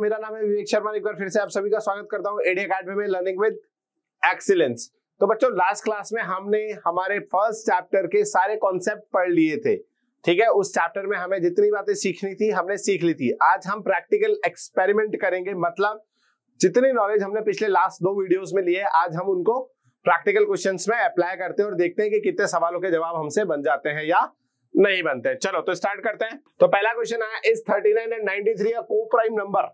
मेरा नाम है विवेक शर्मा। एक बार फिर से आप सभी का स्वागत करता हूं एडी अकेडमी में लर्निंग विद एक्सीलेंस। तो बच्चों लास्ट क्लास में हमने हमारे फर्स्ट चैप्टर के सारे कॉन्सेप्ट पढ़ लिए थे, ठीक है। उस चैप्टर में हमें जितनी बातें सीखनी थी हमने सीख ली थी। आज हम प्रैक्टिकल एक्सपेरिमेंट करेंगे, मतलब जितनी नॉलेज हमने पिछले लास्ट 2 वीडियोस में लिए आज हम उनको प्रैक्टिकल क्वेश्चंस में अप्लाई करते हैं और देखते हैं कि कितने सवालों के जवाब हमसे बन जाते हैं या नहीं बनते हैं। चलो तो स्टार्ट करते हैं। तो पहला क्वेश्चन आया, is 39 and 93 a co-prime number.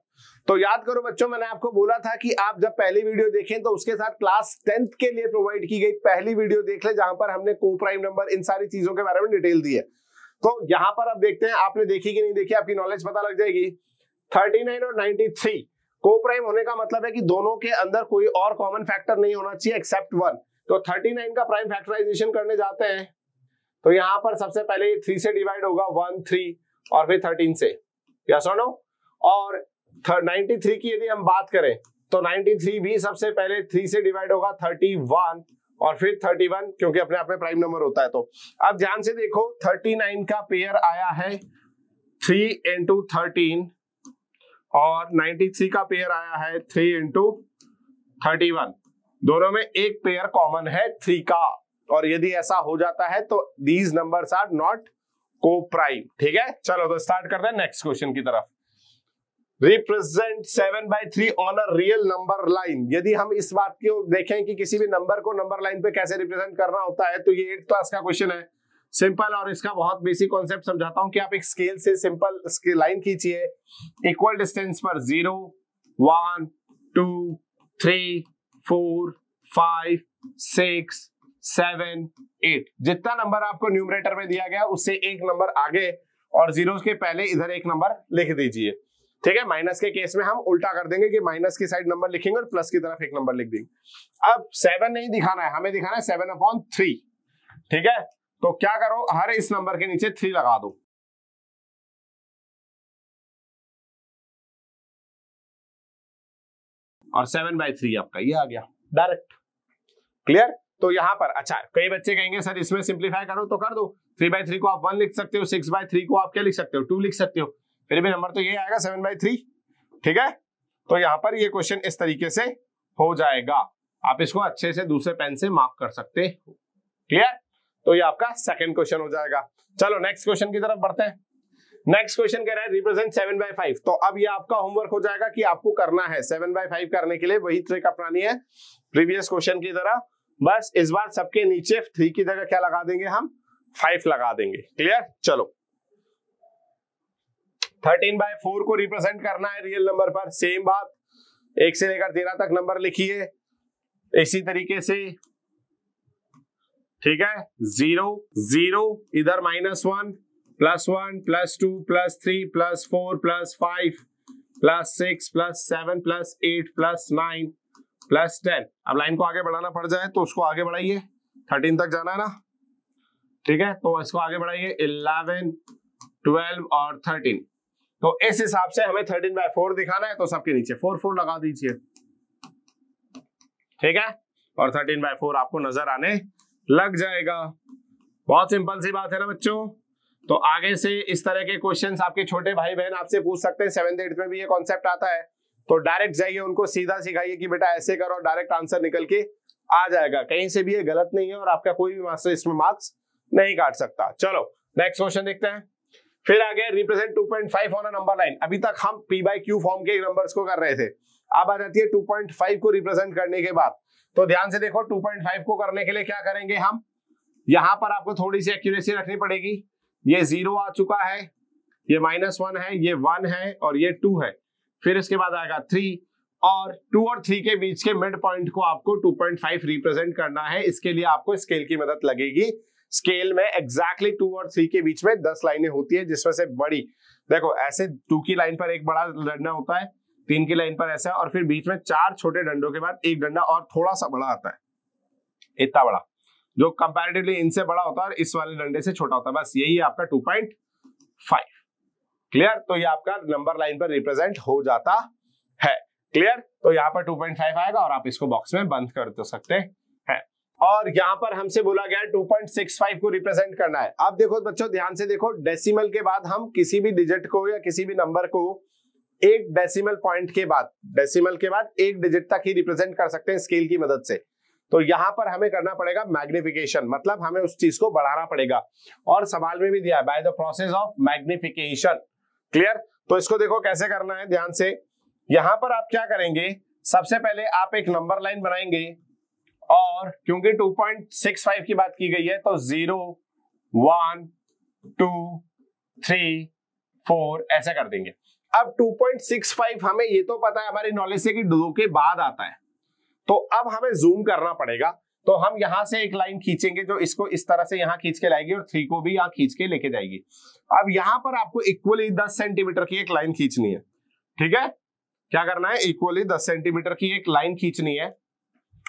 तो याद करो बच्चों, मैंने आपको बोला था कि आप जब पहली वीडियो देखें तो उसके साथ क्लास 10th के लिए प्रोवाइड की गई पहली वीडियो देख ले, जहां पर हमने को-प्राइम नंबर इन सारी चीजों के बारे में डिटेल दी है। तो यहां पर अब देखते हैं आपने देखी कि नहीं देखी, आपकी नॉलेज पता लग जाएगी। 39 और 93 को-प्राइम होने का मतलब है कि दोनों के अंदर कोई और कॉमन फैक्टर नहीं होना चाहिए एक्सेप्ट 1। तो 39 का प्राइम फैक्टराइजेशन करने जाते हैं तो यहां पर सबसे पहले 3 से डिवाइड होगा, 1 3 और फिर 13 से, यस और नो। और 93 की यदि हम बात करें तो 93 भी सबसे पहले 3 से डिवाइड होगा, 31 और फिर 31, क्योंकि अपने आप में प्राइम नंबर होता है। तो अब ध्यान से देखो, 39 का पेयर आया है 3 into 13 और 93 का पेयर आया है 3 into 31। दोनों में एक पेयर कॉमन है 3 का, और यदि ऐसा हो जाता है तो these numbers are not coprime, ठीक है। चलो तो स्टार्ट करते हैं नेक्स्ट क्वेश्चन की तरफ। Represent 7/3 on a real number line. यदि हम इस बात को देखें कि किसी भी नंबर को नंबर लाइन पे कैसे रिप्रेजेंट करना होता है, तो ये 8th क्लास का क्वेश्चन है, सिंपल। और इसका बहुत बेसिक कॉन्सेप्ट समझाता हूं कि आप एक स्केल से सिंपल लाइन खींचिए, इक्वल डिस्टेंस पर 0 1 2 3 4 5 6 7 8, जितना नंबर आपको न्यूमरेटर में दिया गया उससे एक नंबर आगे और जीरो के पहले इधर एक नंबर लिख दीजिए, ठीक है। माइनस के केस में हम उल्टा कर देंगे कि माइनस की साइड नंबर लिखेंगे और प्लस की तरफ एक नंबर लिख देंगे। अब 7 नहीं दिखाना है, हमें दिखाना है 7/3, ठीक है। तो क्या करो, हर इस नंबर के नीचे 3 लगा दो, और 7/3 आपका ये आ गया डायरेक्ट, क्लियर। तो यहां पर अच्छा, कई बच्चे कहेंगे सर इसमें सिंप्लीफाई करो, तो कर दो। 3/3 को आप 1 लिख सकते हो, 6/3 को आप क्या लिख सकते हो, 2 लिख सकते हो, फिर भी नंबर तो ये आएगा 7/3, ठीक है। तो यहां पर ये क्वेश्चन इस तरीके से हो जाएगा, आप इसको अच्छे से दूसरे पेन से मार्क कर सकते हो, क्लियर। तो ये आपका सेकंड क्वेश्चन हो जाएगा। चलो नेक्स्ट क्वेश्चन की तरफ बढ़ते हैं। नेक्स्ट क्वेश्चन कह रहा है रिप्रेजेंट 7/5। तो अब ये आपका होमवर्क हो जाएगा कि आपको करना है 7/5 करने के लिए वही ट्रिक अपनानी है प्रीवियस क्वेश्चन की तरह, बस इस बार सबके नीचे 3 की जगह क्या लगा देंगे, हम 5 लगा देंगे, क्लियर। चलो 13/4 को रिप्रेजेंट करना है रियल नंबर पर, सेम बात, 1 से लेकर 13 तक नंबर लिखिए इसी तरीके से, ठीक है। 0 0 इधर -1 +1 +2 +3 +4 +5 +6 +7 +8 +9 +10। अब लाइन को आगे बढ़ाना पड़ जाए तो उसको आगे बढ़ाइए, 13 तक जाना है ना, ठीक है। तो इसको आगे बढ़ाइए 11 12 और 13। तो इस हिसाब से हमें 13/4 दिखाना है, तो सबके नीचे 4 4 लगा दीजिए, ठीक है। और 13/4 आपको नजर आने लग जाएगा। बहुत सिंपल सी बात है ना बच्चों। तो आगे से इस तरह के क्वेश्चंस आपके छोटे भाई बहन आपसे पूछ सकते हैं, 7th 8th में भी ये कॉन्सेप्ट आता है, तो डायरेक्ट जाइए उनको सीधा सिखाइए कि बेटा ऐसे करो, और डायरेक्ट आंसर निकल के आ जाएगा, कहीं से भी ये गलत नहीं है और आपका कोई भी मास्टर इसमें मार्क्स नहीं काट सकता। चलो नेक्स्ट क्वेश्चन देखते हैं। फिर आ गया represent 2.5 on a number line. अभी तक हम P/Q फॉर्म के नंबर्स को कर रहे थे, अब आ जाती है 2.5 को रिप्रेजेंट करने के बाद। तो ध्यान से देखो, 2.5 को करने के लिए क्या करेंगे हम, यहां पर आपको थोड़ी सी एक्यूरेसी रखनी पड़ेगी। ये 0 आ चुका है, ये -1 है, ये 1 है और ये 2 है, फिर इसके बाद आएगा 3, और 2 और 3 के बीच के मिड पॉइंट को आपको 2.5 रिप्रेजेंट करना है। इसके लिए आपको स्केल की मदद लगेगी। स्केल में एग्जैक्टली 2 और 3 के बीच में 10 लाइनें होती है, जिसमें से बड़ी देखो ऐसे 2 की लाइन पर एक बड़ा डंडा होता है, 3 की लाइन पर ऐसा, और फिर बीच में 4 छोटे डंडों के बाद एक डंडा और थोड़ा सा बड़ा आता है, इतना बड़ा, जो कंपैरेटिवली इनसे बड़ा होता है और इस वाले डंडे से छोटा होता है। बस यही आपका 2.5, क्लियर। तो ये आपका नंबर लाइन पर रिप्रेजेंट हो जाता है, क्लियर। तो यहाँ पर 2.5 आएगा और आप इसको बॉक्स में बंद कर दे सकते हैं। और यहाँ पर हमसे बोला गया 2.65 को रिप्रेजेंट करना है। अब देखो बच्चों ध्यान से देखो, डेसिमल के बाद हम किसी भी डिजिट को या किसी भी नंबर को एक डेसिमल पॉइंट के बाद, डेसिमल के बाद एक डिजिट तक ही रिप्रेजेंट कर सकते हैं स्केल की मदद से। तो यहां पर हमें करना पड़ेगा मैग्निफिकेशन, मतलब हमें उस चीज को बढ़ाना पड़ेगा, और सवाल में भी दिया है by the process of magnification. Clear? तो इसको देखो कैसे करना है ध्यान से। यहां पर आप क्या करेंगे, सबसे पहले आप एक नंबर लाइन बनाएंगे, और क्योंकि 2.65 की बात की गई है तो 0 1 2 3 4 ऐसा कर देंगे। अब 2.65 हमें ये तो पता है हमारी नॉलेज से कि 2 के बाद आता है, तो अब हमें जूम करना पड़ेगा। तो हम यहां से एक लाइन खींचेंगे जो इसको इस तरह से यहां खींच के लाएगी और 3 को भी यहां खींच के लेके जाएगी। अब यहां पर आपको इक्वली 10 सेंटीमीटर की एक लाइन खींचनी है। ठीक है, क्या करना है, इक्वली 10 सेंटीमीटर की एक लाइन खींचनी है।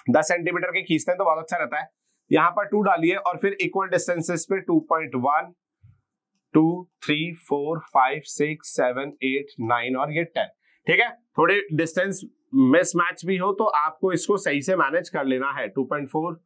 10 सेंटीमीटर की खींचते हैं तो बहुत अच्छा रहता है। यहां पर 2 डालिए और फिर इक्वल डिस्टेंसेस पे 2.1 2 3 4 5 6 7 8 9 और ये 10। ठीक है, थोड़े डिस्टेंस मिसमैच भी हो तो आपको इसको सही से मैनेज कर लेना है। 2.4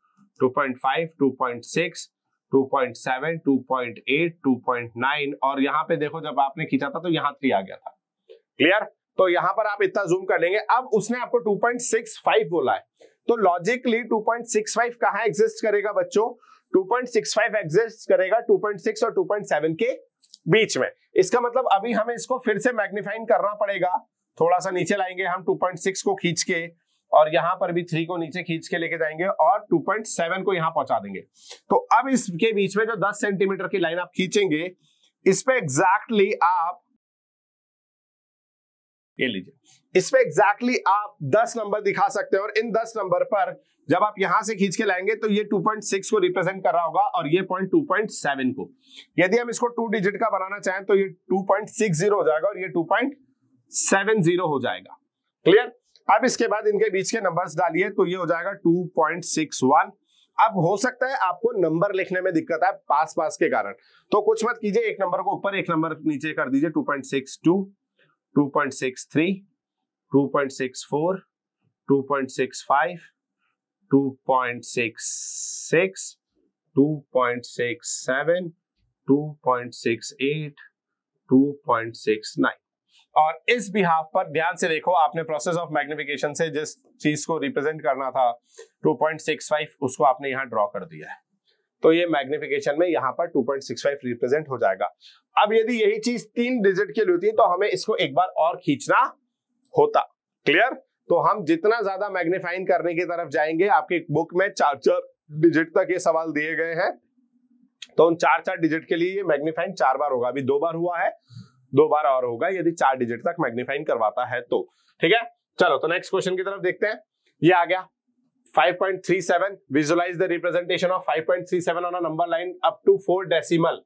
2.5 2.6 2.7 2.8 2.9 और यहाँ पे देखो जब आपने खींचा था तो यहाँ 3 आ गया था। क्लियर? तो यहाँ पर आप इतना जूम कर लेंगे। अब उसने आपको 2.65 बोला है, तो लॉजिकली 2.65 कहाँ एग्जिस्ट करेगा बच्चों? 2.65 एग्जिस्ट करेगा 2.6 और 2.7 के बीच में। इसका मतलब अभी हमें इसको फिर से मैग्नीफाइंग करना पड़ेगा। थोड़ा सा नीचे लाएंगे हम 2.6 को खींच के, और यहां पर भी 3 को नीचे खींच के लेके जाएंगे और 2.7 को यहां पहुंचा देंगे। तो अब इसके बीच में जो 10 सेंटीमीटर की लाइन आप खींचेंगे, इस पे एग्जैक्टली आप ये लीजिए, इस पे एग्जैक्टली आप 10 नंबर दिखा सकते हैं, और इन 10 नंबर पर जब आप यहां से खींच के लाएंगे तो ये 2.6 को रिप्रेजेंट कर रहा होगा और ये पॉइंट 2.7 को। यदि हम इसको 2 डिजिट का बनाना चाहें तो ये 2.60 हो जाएगा और ये 2.70 हो जाएगा। क्लियर? अब इसके बाद इनके बीच के नंबर्स डालिए तो ये हो जाएगा 2.61। अब हो सकता है आपको नंबर लिखने में दिक्कत है पास पास के कारण, तो कुछ मत कीजिए, एक नंबर को ऊपर एक नंबर नीचे कर दीजिए। 2.62 2.63 2.64 2.65 2.66 2.67 2.68 2.69। और इस बिहाफ पर ध्यान से देखो, आपने प्रोसेस ऑफ मैग्निफिकेशन से जिस चीज को रिप्रेजेंट करना था 2.65 उसको आपने यहां ड्रॉ कर दिया है, तो ये मैग्निफिकेशन में यहां पर 2.65 रिप्रेजेंट हो जाएगा। अब यदि यही चीज 3 डिजिट के लिए होती तो हमें इसको एक बार और खींचना होता। क्लियर? तो हम जितना ज्यादा मैग्नीफाइंग करने की तरफ जाएंगे, आपके बुक में 4 डिजिट तक ये सवाल दिए गए हैं, तो उन 4 डिजिट के लिए मैग्नीफाइंग 4 बार होगा। अभी 2 बार हुआ है, 2 बार और होगा यदि 4 डिजिट तक मैग्नीफाइंग करवाता है तो। ठीक है, चलो तो नेक्स्ट क्वेश्चन की तरफ देखते हैं। ये आ गया 5.37, visualise the representation of 5.37 on a number line up to 4 decimal,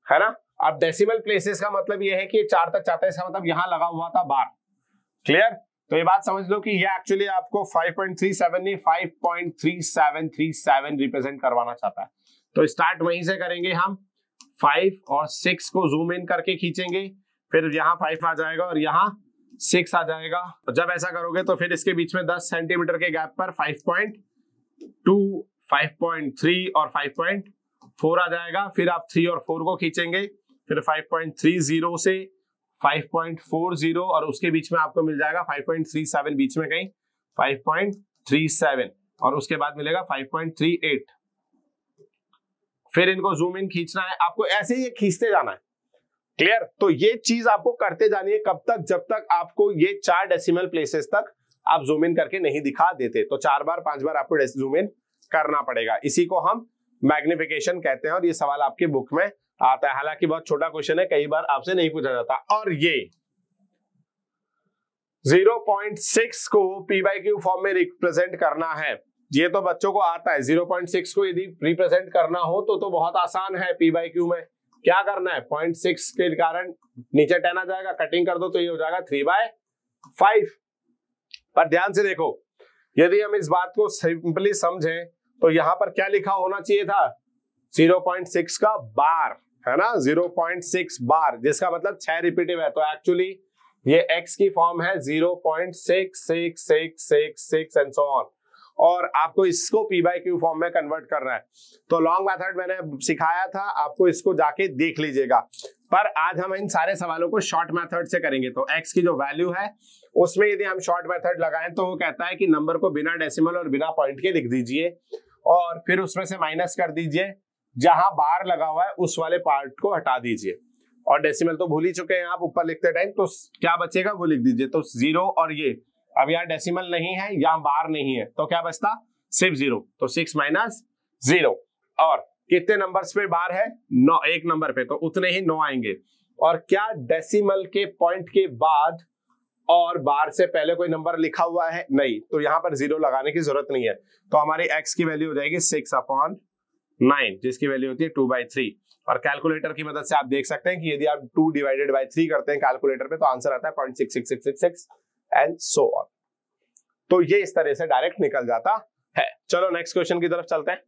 है ना। अब डेसिमल प्लेसेस का मतलब ये है कि 4 तक चाहता है, इसका मतलब यहां लगा हुआ था बार। क्लियर? तो ये बात समझ लो कि ये एक्चुअली आपको 5.37 नहीं 5.3737 रिप्रेजेंट करवाना चाहता है। तो स्टार्ट वहीं से करेंगे हम, 5 और 6 को जूम इन करके खींचेंगे, फिर यहाँ 5 आ जाएगा और यहाँ 6 आ जाएगा। जब ऐसा करोगे तो फिर इसके बीच में 10 सेंटीमीटर के गैप पर 5.2 5.3 और 5.4 आ जाएगा। फिर आप 3 और 4 को खींचेंगे, फिर 5.30 से 5.40 और उसके बीच में आपको मिल जाएगा 5.37, बीच में कहीं 5.37 और उसके बाद मिलेगा 5.38। फिर इनको जूम इन खींचना है आपको, ऐसे ही खींचते जाना है। क्लियर? तो ये चीज आपको करते जानी है, कब तक? जब तक आपको ये 4 डेसिमल प्लेसेस तक आप जूम इन करके नहीं दिखा देते। तो 4 बार 5 बार आपको जूम इन करना पड़ेगा। इसी को हम मैग्निफिकेशन कहते हैं और ये सवाल आपके बुक में आता है। हालांकि बहुत छोटा क्वेश्चन है, कई बार आपसे नहीं पूछा जाता। और ये 0.6 को p/q फॉर्म में रिप्रेजेंट करना है, ये तो बच्चों को आता है। 0.6 को यदि रिप्रेजेंट करना हो तो बहुत आसान है। p/q में क्या करना है, 0.6 के कारण नीचे 10 आ जाएगा, कटिंग कर दो तो ये हो जाएगा 3/5। पर ध्यान से देखो, यदि हम इस बात को सिंपली समझें तो यहां पर क्या लिखा होना चाहिए था, 0.6 का बार, है ना, 0.6 बार, जिसका मतलब 6 रिपीटिव है। तो एक्चुअली ये x की फॉर्म है 0.66666 एंड सो ऑन। और आपको इसको पी बाई क्यू फॉर्म में कन्वर्ट करना है। तो लॉन्ग मेथड मैंने सिखाया था, आपको इसको जाके देख लीजिएगा। पर आज हम इन सारे सवालों को शॉर्ट मेथड से करेंगे। तो x की जो वैल्यू है उसमें यदि हम शॉर्ट मेथड लगाएं तो वो कहता है कि नंबर को बिना डेसिमल और बिना पॉइंट के लिख दीजिए और फिर उसमें से माइनस कर दीजिए, जहां बार लगा हुआ है उस वाले पार्ट को हटा दीजिए। और डेसिमल तो भूल ही चुके हैं आप ऊपर लिखते टाइम, तो क्या बचेगा वो लिख दीजिए। तो 0 और ये, अब यहाँ डेसिमल नहीं है, यहाँ बार नहीं है, तो क्या बचता, सिर्फ 0। तो 6 माइनस 0। और कितने नंबर्स पे बार है, 9, एक नंबर पे, तो उतने ही 9 आएंगे। और क्या डेसिमल के पॉइंट के बाद और बार से पहले कोई नंबर लिखा हुआ है, नहीं, तो यहाँ पर 0 लगाने की जरूरत नहीं है। तो हमारी x की वैल्यू हो जाएगी 6/9, जिसकी वैल्यू होती है 2/3। और कैलकुलेटर की मदद से आप देख सकते हैं कि यदि आप 2/3 करते हैं कैलकुलेटर पे तो आंसर आता है 0.66666 एंड सो ऑन। तो ये इस तरह से डायरेक्ट निकल जाता है। चलो नेक्स्ट क्वेश्चन की तरफ चलते हैं।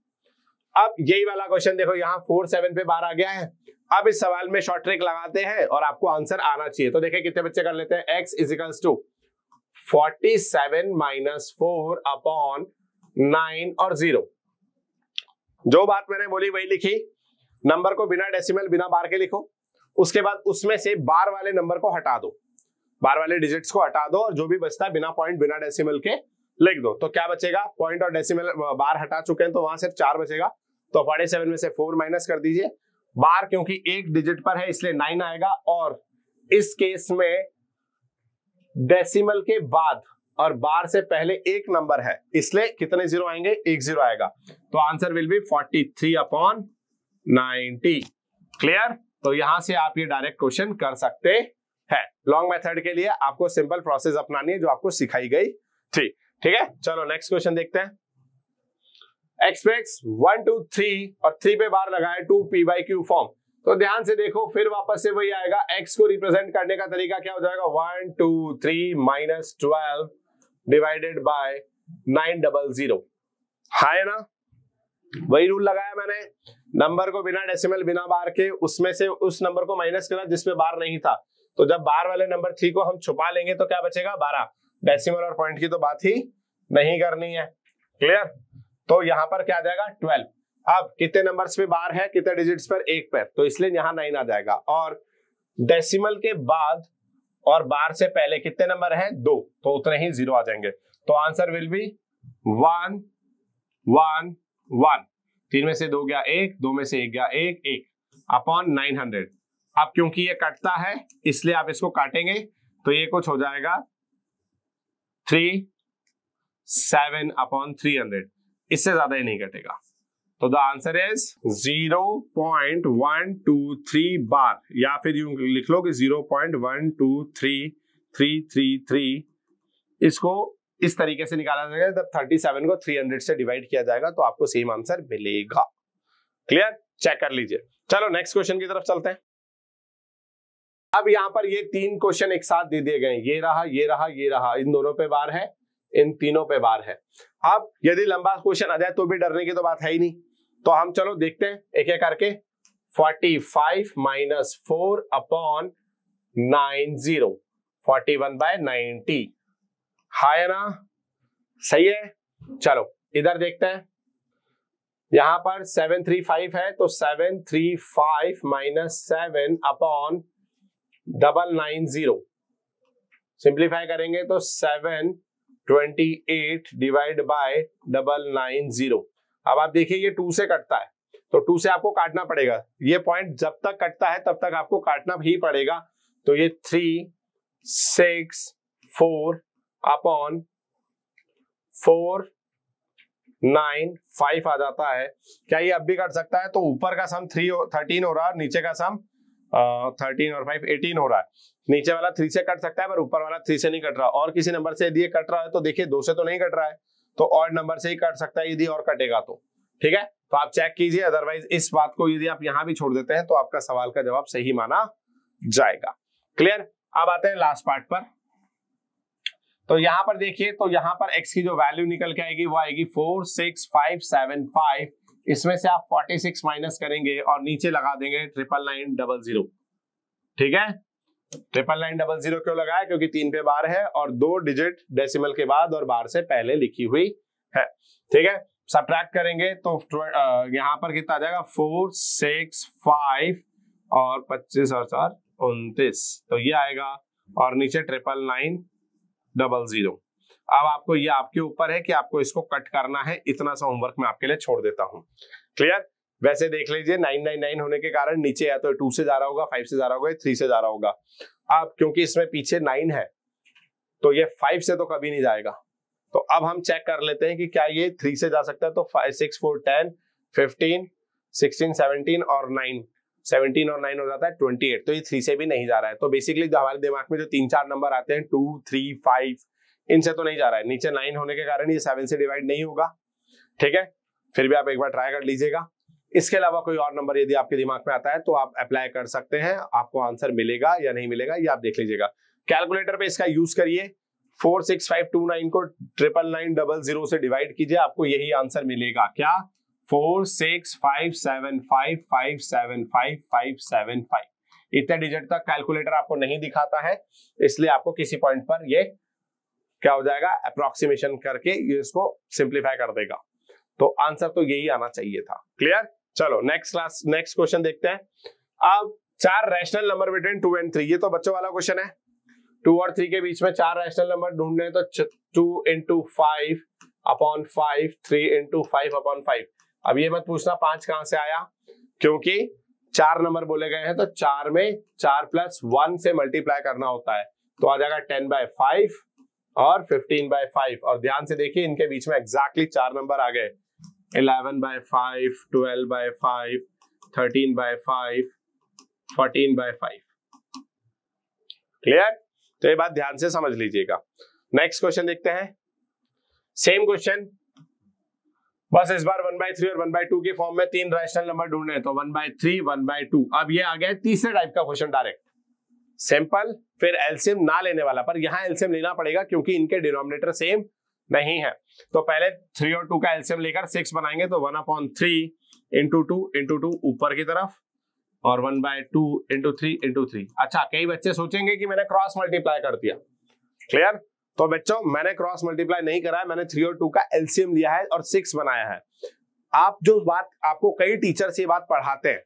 अब यही वाला क्वेश्चन देखो, यहाँ 4 7 पे बार आ गया है। अब इस सवाल में शॉर्ट ट्रिक लगाते हैं और आपको आंसर आना चाहिए। तो देखिए कितने बच्चे कर लेते हैं, x इजिकल्स टू 47 माइनस 4/9 और 0। जो बात मैंने बोली वही लिखी, नंबर को बिना डेसिमल बिना बार के लिखो, उसके बाद उसमें से बार वाले नंबर को हटा दो, बार वाले डिजिट्स को हटा दो और जो भी बचता है बिना पॉइंट बिना डेसिमल के लिख दो। तो क्या बचेगा, पॉइंट और डेसिमल बार हटा चुके हैं तो वहां सिर्फ 4 बचेगा। तो 47 में से 4 माइनस कर दीजिए, बार क्योंकि एक डिजिट पर है इसलिए 9 आएगा, और इस केस में डेसिमल के बाद और बार से पहले एक नंबर है इसलिए कितने 0 आएंगे, 1 0 आएगा। तो आंसर विल बी 43/90। क्लियर। तो यहां से आप ये डायरेक्ट क्वेश्चन कर सकते हैं। लॉन्ग मेथड के लिए आपको सिंपल प्रोसेस अपनानी है जो आपको सिखाई गई थी। ठीक है, चलो नेक्स्ट क्वेश्चन देखते हैं। एक्सप्रेस 1 2 3 और 3 पे बार लगाए 2p/q फॉर्म। तो ध्यान से देखो, फिर वापस से वही आएगा। x को रिप्रेजेंट करने का तरीका क्या हो जाएगा, 1 2 3 माइनस 12 डिवाइडेड बाय 900। है ना, वही रूल लगाया मैंने, नंबर को बिना डेसिमल बिना बार के उसमें से उस नंबर को माइनस करा जिसमें बार नहीं था। तो जब बार वाले नंबर 3 को हम छुपा लेंगे तो क्या बचेगा, 12। डेसिमल और पॉइंट की तो बात ही नहीं करनी है। क्लियर। तो यहां पर क्या आ जाएगा, 12। अब कितने नंबर्स पे बार है, कितने डिजिट्स पर, एक पर, तो इसलिए यहां 9 आ जाएगा। और डेसिमल के बाद और बार से पहले कितने नंबर है, 2, तो उतने ही 0 आ जाएंगे। तो आंसर विल बी 1 1 1। 3 में से 2 गया 1, 2 में से 1 गया 1 1 अपॉन 900। अब क्योंकि ये कटता है इसलिए आप इसको काटेंगे तो ये कुछ हो जाएगा 3 7 अपॉन 300, इससे ज्यादा ही नहीं कटेगा। तो द आंसर इज 0.123 बार, या फिर यूं लिख लो कि 0.123333। इसको इस तरीके से निकाला जाएगा, जब 37 को 300 से डिवाइड किया जाएगा तो आपको सेम आंसर मिलेगा। क्लियर, चेक कर लीजिए। चलो नेक्स्ट क्वेश्चन की तरफ चलते हैं। अब यहां पर ये 3 क्वेश्चन एक साथ दे दिए गए, ये रहा ये रहा ये रहा, इन दोनों पे बार है, इन तीनों पे बार है। अब यदि लंबा क्वेश्चन आ जाए तो भी डरने की तो बात है ही नहीं। तो हम चलो देखते हैं एक एक करके। 45 माइनस 4 अपॉन 90, 41/90। है ना, सही है। चलो इधर देखते हैं, यहां पर 735 है तो 735 माइनस 7 अपॉन 990। सिंप्लीफाई करेंगे तो 728 डिवाइड बाय 990। अब आप देखिए ये 2 से कटता है तो 2 से आपको काटना पड़ेगा। ये पॉइंट जब तक कटता है तब तक आपको काटना ही पड़ेगा। तो ये 3 6 4 अपॉन 4 9 5 आ जाता है। क्या ये अब भी कट सकता है? तो ऊपर का सम 13 हो रहा है, नीचे का सम 13 और 5 18 हो रहा है। नीचे वाला 3 से कट सकता है पर ऊपर वाला 3 से नहीं कट रहा। और किसी नंबर से यदि ये कट रहा है तो देखिए 2 से तो नहीं कट रहा है, तो ऑड नंबर से ही कट सकता है यदि और कटेगा तो। ठीक है, तो आप चेक कीजिए, अदरवाइज इस बात को यदि आप यहां भी छोड़ देते हैं तो आपका सवाल का जवाब सही माना जाएगा। क्लियर। अब आते हैं लास्ट पार्ट पर। तो यहां पर देखिए, तो यहां पर x की जो वैल्यू निकल के आएगी वो आएगी 46575। इसमें से आप 46 माइनस करेंगे और नीचे लगा देंगे 99900। ठीक है, 99900 क्यों लगाया? क्योंकि 3 पे बार है और 2 डिजिट डेसिमल के बाद और बार से पहले लिखी हुई है, ठीक है। सब्ट्रैक्ट करेंगे तो यहाँ पर कितना आ जाएगा 4 6 5 और 25 और 4 29, तो ये आएगा और नीचे 99900। अब आपको ये आपके ऊपर है कि आपको इसको कट करना है, इतना सा होमवर्क मैं आपके लिए छोड़ देता हूं। क्लियर? वैसे देख लीजिए 999 होने के कारण नीचे या तो 2 से जा रहा होगा, 5 से जा रहा होगा, 3 से जा रहा होगा। अब क्योंकि इसमें पीछे 9 है तो ये 5 से तो कभी नहीं जाएगा, तो अब हम चेक कर लेते हैं कि क्या ये 3 से जा सकता है। तो 5 6 4 10 15 16 17 और 9 17 और 9 हो जाता है 28, तो ये 3 से भी नहीं जा रहा है। तो बेसिकली हमारे दिमाग में जो 3-4 नंबर आते हैं 2 3 5 इनसे तो नहीं जा रहा है। नीचे 9 होने के कारण ये 7 से डिवाइड नहीं होगा, ठीक है। फिर भी आप एक बार ट्राई कर लीजिएगा। इसके अलावा कोई और नंबर यदि आपके दिमाग में आता है तो आप अप्लाई कर सकते हैं, आपको आंसर मिलेगा या नहीं मिलेगा ये आप देख लीजिएगा। कैलकुलेटर पे इसका यूज करिए, 46529 को 99900 से डिवाइड कीजिए, आपको यही आंसर मिलेगा। क्या? 46575575575। इतने डिजिट तक कैलकुलेटर आपको नहीं दिखाता है, इसलिए आपको किसी पॉइंट पर ये क्या हो जाएगा, अप्रोक्सीमेशन करके ये इसको सिंप्लीफाई कर देगा। तो आंसर तो यही आना चाहिए था। क्लियर? चलो नेक्स्ट क्वेश्चन देखते हैं। अब 4 रैशनल नंबर बिटवीन 2 and 3, ये तो बच्चों वाला क्वेश्चन है। 2 और 3 के बीच में 4 रैशनल नंबर ढूंढने हैं, तो 2 into 5 upon 5, 3 into 5 upon 5। अब ये मत पूछना 5 कहां से आया, क्योंकि 4 नंबर बोले गए हैं तो 4 में 4 + 1 से मल्टीप्लाई करना होता है, तो आ जाएगा 10/5 और 15/5। और ध्यान से देखिए इनके बीच में एग्जैक्टली 4 नंबर आ गए, 11/5, 12/5, 13/5, 14/5। क्लियर? तो ये बात ध्यान से समझ लीजिएगा। नेक्स्ट क्वेश्चन देखते हैं। सेम क्वेश्चन, बस इस बार 1/3 और 1/2 के फॉर्म में 3 रैशनल नंबर ढूंढने हैं, तो 1/3 1/2। अब ये आ गया तीसरे टाइप का क्वेश्चन, डायरेक्ट सिंपल, फिर एलसीएम ना लेने वाला, पर यहां एलसीएम लेना पड़ेगा क्योंकि इनके डिनोमिनेटर सेम नहीं है। तो पहले 3 और 2 का एलसीएम लेकर 6 बनाएंगे, तो 1/3 into 2 ऊपर की तरफ और 1/2 into 3 into 3। अच्छा, कई बच्चे सोचेंगे कि मैंने क्रॉस मल्टीप्लाई कर दिया। क्लियर? तो बच्चों मैंने क्रॉस मल्टीप्लाई नहीं करा है, मैंने 3 और 2 का एलसीएम लिया है और 6 बनाया है। आप जो बात, आपको कई टीचर्स ये बात पढ़ाते हैं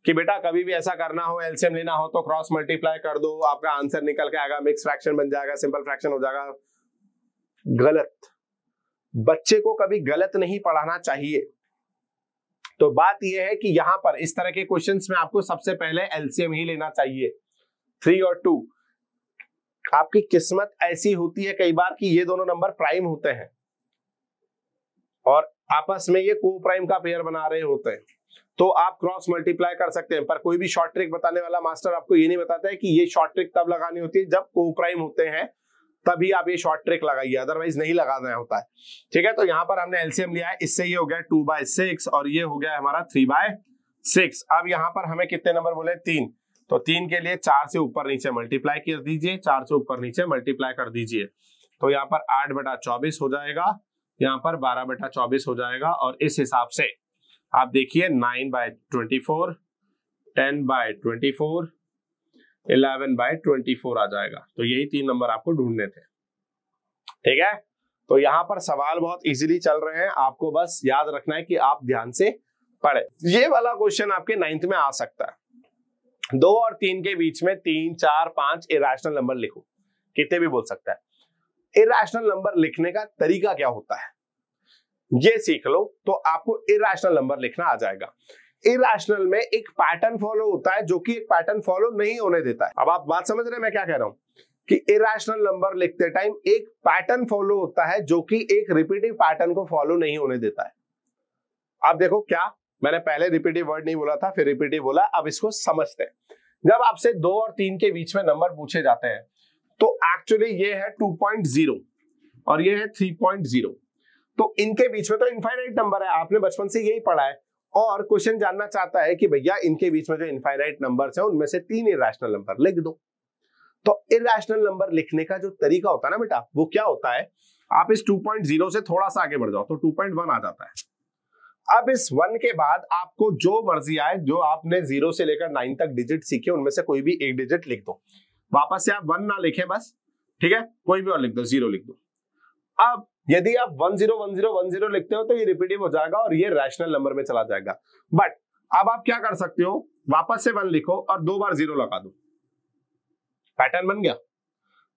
कि बेटा कभी भी ऐसा करना हो, एलसीएम लेना हो तो क्रॉस मल्टीप्लाई कर दो, आपका आंसर निकल के आएगा, मिक्स फ्रैक्शन बन जाएगा, सिंपल फ्रैक्शन हो जाएगा। गलत, बच्चे को कभी गलत नहीं पढ़ाना चाहिए। तो बात यह है कि यहां पर इस तरह के क्वेश्चंस में आपको सबसे पहले एलसीएम ही लेना चाहिए। 3 और 2, आपकी किस्मत ऐसी होती है कई बार कि ये दोनों नंबर प्राइम होते हैं और आपस में ये को प्राइम का पेयर बना रहे होते हैं, तो आप क्रॉस मल्टीप्लाई कर सकते हैं। पर कोई भी शॉर्ट ट्रिक बताने वाला मास्टर आपको ये नहीं बताता है कि ये शॉर्ट ट्रिक तब लगानी होती है जब को प्राइम होते हैं, तभी आप ये शॉर्ट ट्रिक लगाइए, अदरवाइज नहीं लगाना होता है। ठीक है, तो यहां पर हमने एलसीएम लिया है, इससे ये हो गया 2/6 और ये हो गया हमारा 3/6। अब यहां पर हमें कितने नंबर बोले? 3, तो 3 के लिए 4 से ऊपर नीचे मल्टीप्लाई कर दीजिए, 4 से ऊपर नीचे मल्टीप्लाई कर दीजिए, तो यहाँ पर 8/24 हो जाएगा, यहाँ पर 12/24 हो जाएगा। और इस हिसाब से आप देखिए 9/24, 10/24, 11/24 आ जाएगा। तो यही 3 नंबर आपको ढूंढने थे। ठीक है, तो यहां पर सवाल बहुत इजीली चल रहे हैं, आपको बस याद रखना है कि आप ध्यान से पढ़े। ये वाला क्वेश्चन आपके 9th में आ सकता है। 2 और 3 के बीच में 3, 4, 5 इरेशनल नंबर लिखो, कितने भी बोल सकता है। इरेशनल नंबर लिखने का तरीका क्या होता है ये सीख लो, तो आपको इरेशनल नंबर लिखना आ जाएगा। इरेशनल में एक पैटर्न फॉलो होता है जो कि एक पैटर्न फॉलो नहीं होने देता है। अब आप बात समझ रहे हैं मैं क्या कह रहा हूं, कि इरेशनल नंबर लिखते टाइम एक पैटर्न फॉलो होता है जो कि एक रिपीटिव पैटर्न को फॉलो नहीं होने देता है। आप देखो, क्या मैंने पहले रिपीटिव वर्ड नहीं बोला था, फिर रिपीटिव बोला, अब इसको समझते हैं। जब आपसे 2 और 3 के बीच में नंबर पूछे जाते हैं तो एक्चुअली ये है 2.0 और ये है 3.0, तो इनके बीच में तो इनफाइनाइट नंबर है, आपने बचपन से यही पढ़ा है। और क्वेश्चन जानना चाहता है कि भैया इनके बीच में जो इनफाइनाइट नंबर्स हैं उनमें से 3 इरेशनल नंबर लिख दो। तो इरेशनल नंबर लिखने का जो तरीका होता है ना बेटा, वो क्या होता है, आप इस 2.0 से थोड़ा सा आगे बढ़ जाओ तो 2.1 आ जाता है। अब इस 1 के बाद आपको जो मर्जी आए, जो आपने 0 से लेकर 9 तक डिजिट सीखे उनमें से कोई भी एक डिजिट लिख दो। वापस से आप 1 ना लिखें बस, ठीक है, कोई भी और लिख दो, 0 लिख दो। अब यदि आप 101010 लिखते हो तो ये रिपीटिव हो जाएगा और ये रैशनल नंबर में चला जाएगा। बट अब आप क्या कर सकते हो, वापस से 1 लिखो और 2 बार 0 लगा दो, पैटर्न बन गया।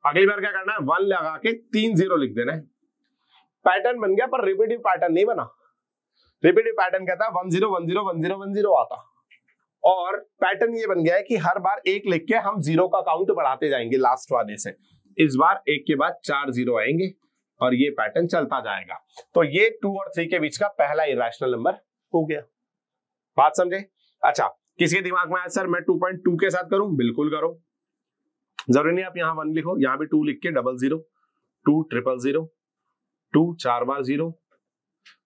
अगली बार क्या करना है, 1 लगा के 3 0 लिख देना है, पैटर्न बन गया। पर रिपीटिव पैटर्न नहीं बना। रिपीटिव पैटर्न कहता है 1 0 1 0 1 0 1 0 आता, और पैटर्न ये बन गया है कि हर बार 1 लिख के हम 0 का काउंट बढ़ाते जाएंगे लास्ट वाले से। इस बार 1 के बाद 4 0 आएंगे और ये पैटर्न चलता जाएगा। तो ये 2 और 3 के बीच का पहला इरेशनल नंबर हो गया। बात समझे? अच्छा, किसी के दिमाग में आया सर मैं 2.2 के साथ करूं? बिल्कुल करो, जरूरी नहीं आप यहां 1 लिखो, यहां भी 2 लिख के 00 2 000 2 4 बार 0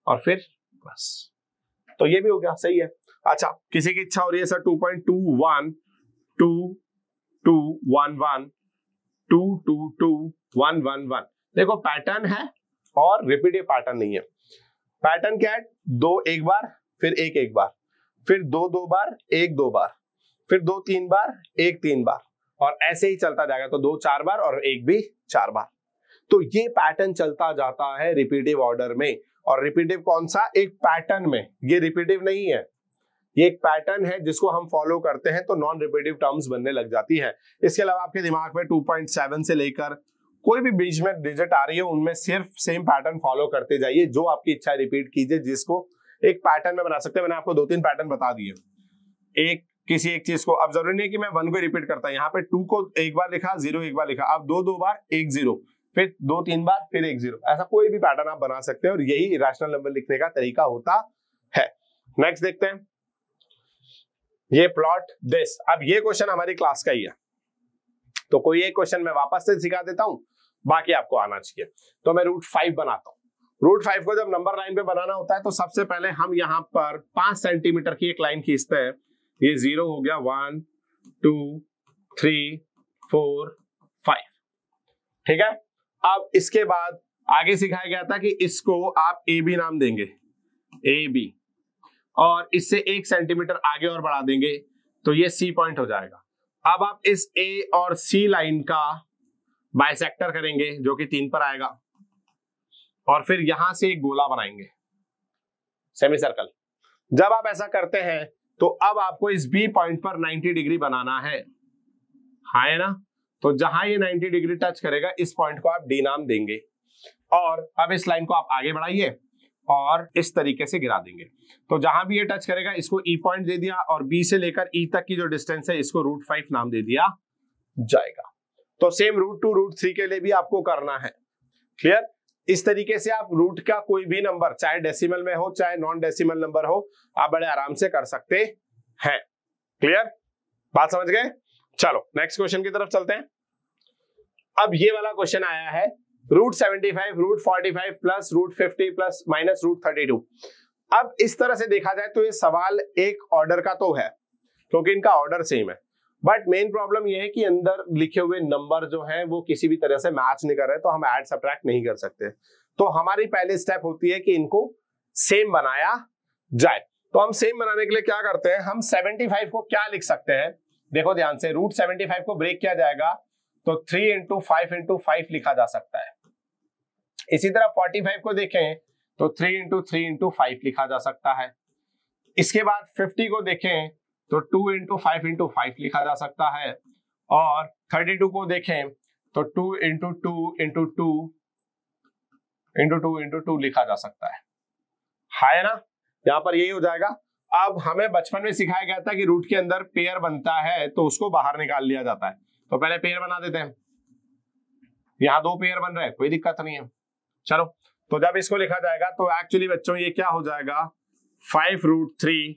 और फिर बस, तो ये भी हो गया, सही है। अच्छा, किसी की इच्छा हो रही है सर 2.21 2 2 1 1 2 2 2 1 1 1। देखो पैटर्न है और रिपीटिव पैटर्न नहीं है। पैटर्न क्या है, 2 एक बार, फिर 1 एक बार, फिर 2 2 बार, 1 2 बार, फिर 2 3 बार, 1 3 बार, और ऐसे ही चलता जाएगा। तो 2 4 बार और 1 भी 4 बार। तो ये पैटर्न चलता जाता है रिपीटिव ऑर्डर में। और रिपीटिव कौन सा, एक पैटर्न में, ये रिपीटिव नहीं है, ये एक पैटर्न है जिसको हम फॉलो करते हैं तो नॉन रिपीटिव टर्म्स बनने लग जाती है। इसके अलावा आपके दिमाग में 2.7 से लेकर कोई भी बीच में डिजिट आ रही है, उनमें सिर्फ सेम पैटर्न फॉलो करते जाइए, जो आपकी इच्छा है रिपीट कीजिए, जिसको एक पैटर्न में बना सकते हैं। मैंने आपको 2-3 पैटर्न बता दिए, एक किसी एक चीज को, अब जरूरी नहीं कि मैं 1 को रिपीट करता, यहाँ पे 2 को एक बार लिखा, 0 एक बार लिखा, अब 2 2 बार 1 0, फिर 2 3 बार, फिर 1 0, ऐसा कोई भी पैटर्न आप बना सकते हैं और यही इरेशनल नंबर लिखने का तरीका होता है। नेक्स्ट देखते हैं, ये प्लॉट दिस। अब ये क्वेश्चन हमारी क्लास का ही है, तो कोई एक क्वेश्चन मैं वापस से सिखा देता हूं, बाकी आपको आना चाहिए। तो मैं √5 बनाता हूं। √5 को जब नंबर लाइन पे बनाना होता है तो सबसे पहले हम यहाँ पर 5 सेंटीमीटर की एक लाइन खींचते हैं। ये 0 हो गया, 1 2 3 4 5, ठीक है। अब इसके बाद आगे सिखाया गया था कि इसको आप ए बी नाम देंगे, ए बी, और इससे 1 सेंटीमीटर आगे और बढ़ा देंगे तो ये सी पॉइंट हो जाएगा। अब आप इस ए और सी लाइन का बाइसेक्टर करेंगे जो कि 3 पर आएगा, और फिर यहां से एक गोला बनाएंगे, सेमी सर्कल। जब आप ऐसा करते हैं तो अब आपको इस बी पॉइंट पर 90 डिग्री बनाना है ना। तो जहां ये 90 डिग्री टच करेगा इस पॉइंट को आप डी नाम देंगे, और अब इस लाइन को आप आगे बढ़ाइए और इस तरीके से गिरा देंगे। तो जहां भी ये टच करेगा इसको ई पॉइंट दे दिया, और बी से लेकर ई तक की जो डिस्टेंस है इसको √5 नाम दे दिया जाएगा। तो सेम √2 √3 के लिए भी आपको करना है। क्लियर? इस तरीके से आप रूट का कोई भी नंबर, चाहे डेसिमल में हो चाहे नॉन डेसिमल नंबर हो, आप बड़े आराम से कर सकते हैं। क्लियर? बात समझ गए? चलो नेक्स्ट क्वेश्चन की तरफ चलते हैं। अब ये वाला क्वेश्चन आया है √75 √45 प्लस √50 प्लस माइनस √32। अब इस तरह से देखा जाए तो ये सवाल एक ऑर्डर का तो है क्योंकि इनका ऑर्डर सेम है, बट मेन प्रॉब्लम ये है कि अंदर लिखे हुए नंबर जो है वो किसी भी तरह से मैच नहीं कर रहे, तो हम ऐड सब्ट्रैक्ट नहीं कर सकते। तो हमारी पहली स्टेप होती है कि इनको सेम बनाया जाए। तो हम सेम बनाने के लिए क्या करते हैं, हम 75 को क्या लिख सकते हैं, देखो ध्यान से, √75 को ब्रेक किया जाएगा तो 3 × 5 × 5 लिखा जा सकता है। इसी तरह 45 को देखें तो 3 × 3 × 5 लिखा जा सकता है। इसके बाद 50 को देखें तो 2 × 5 × 5 लिखा जा सकता है, और 32 को देखें तो 2 × 2 × 2 × 2 × 2 लिखा जा सकता है ना। यहां पर यही हो जाएगा। अब हमें बचपन में सिखाया गया था कि रूट के अंदर पेयर बनता है तो उसको बाहर निकाल लिया जाता है, तो पहले पेयर बना देते हैं। यहां 2 पेयर बन रहे हैं, कोई दिक्कत नहीं है। चलो, तो जब इसको लिखा जाएगा तो एक्चुअली बच्चों ये क्या हो जाएगा, 5√3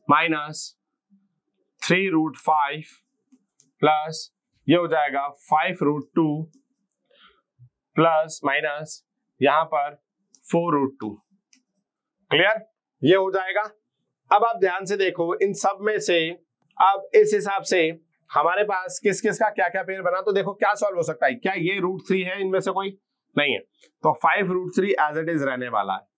माइनस 3√5 प्लस ये हो जाएगा 5√2 प्लस माइनस यहां पर 4√2। क्लियर? ये हो जाएगा। अब आप ध्यान से देखो इन सब में से, अब इस हिसाब से हमारे पास किस किस का क्या क्या पेयर बना, तो देखो क्या सॉल्व हो सकता है। क्या ये √3 है इनमें से कोई? नहीं है, तो 5√3 एज इट इज रहने वाला है।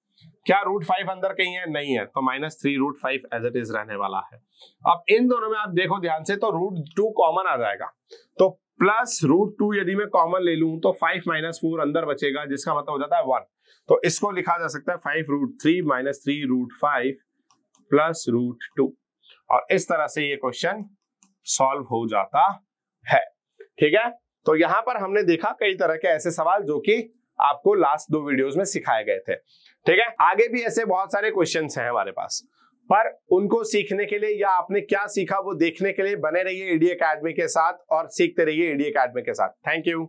क्या √5 अंदर कहीं है? नहीं है, तो -3√5 एज इट इज रहने वाला है। अब इन दोनों में आप देखो ध्यान से तो √2 कॉमन आ जाएगा, तो प्लस √2 यदि मैं कॉमन ले लूं तो 5 - 4 अंदर बचेगा, जिसका मतलब हो जाता है 1। तो इसको लिखा जा सकता है 5√3 - 3√5 प्लस √2, और इस तरह से ये क्वेश्चन सॉल्व हो जाता है। ठीक है, तो यहां पर हमने देखा कई तरह के ऐसे सवाल जो कि आपको लास्ट 2 वीडियोस में सिखाए गए थे। ठीक है, आगे भी ऐसे बहुत सारे क्वेश्चंस हैं हमारे पास, पर उनको सीखने के लिए या आपने क्या सीखा वो देखने के लिए बने रहिए ईडी एकेडमी के साथ और सीखते रहिए ईडी एकेडमी के साथ। Thank you.